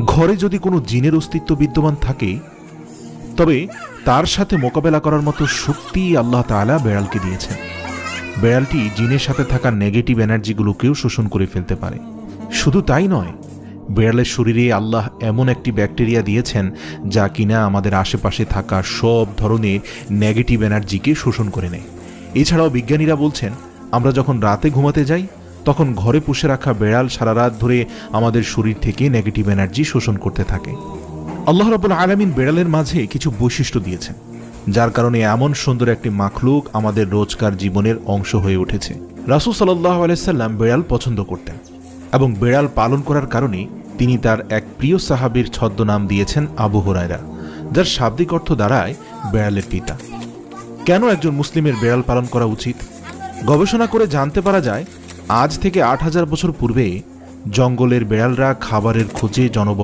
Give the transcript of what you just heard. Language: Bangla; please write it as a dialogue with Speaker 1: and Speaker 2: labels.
Speaker 1: ঘরে যদি কোনো জিনের অস্তিত্ব বিদ্যমান থাকে তবে তার সাথে মোকাবেলা করার মতো শক্তি আল্লাহ তাআলা বেড়ালকে দিয়েছেন। বেড়ালটি জিনের সাথে থাকা নেগেটিভ এনার্জিগুলোকেও শোষণ করে ফেলতে পারে। শুধু তাই নয়, বেড়ালের শরীরে আল্লাহ এমন একটি ব্যাকটেরিয়া দিয়েছেন যা কিনা আমাদের আশেপাশে থাকা সব ধরনের নেগেটিভ এনার্জিকে শোষণ করে নেয়। এছাড়াও বিজ্ঞানীরা বলছেন, আমরা যখন রাতে ঘুমাতে যাই তখন ঘরে পুষে রাখা বেড়াল সারা রাত ধরে আমাদের শরীর থেকে নেগেটিভ এনার্জি শোষণ করতে থাকে। আল্লাহ রাব্বুল আলামিন বেড়ালের মাঝে কিছু বৈশিষ্ট্য দিয়েছেন যার কারণে এমন সুন্দর একটি মাখলুক আমাদের রোজকার জীবনের অংশ হয়ে উঠেছে। রাসূল সাল্লাল্লাহু আলাইহি সাল্লাম বেড়াল পছন্দ করতেন এবং বেড়াল পালন করার কারণে তিনি তার এক প্রিয় সাহাবীর ছদ্মনাম দিয়েছেন আবু হুরায়রা, যার শাব্দিক অর্থ দাঁড়ায় বেড়ালের পিতা। কেন একজন মুসলিমের বেড়াল পালন করা উচিত? গবেষণা করে জানতে পারা যায়, আজ থেকে ৮,০০০ বছর পূর্বে জঙ্গলের বেড়ালরা খাবারের খোঁজে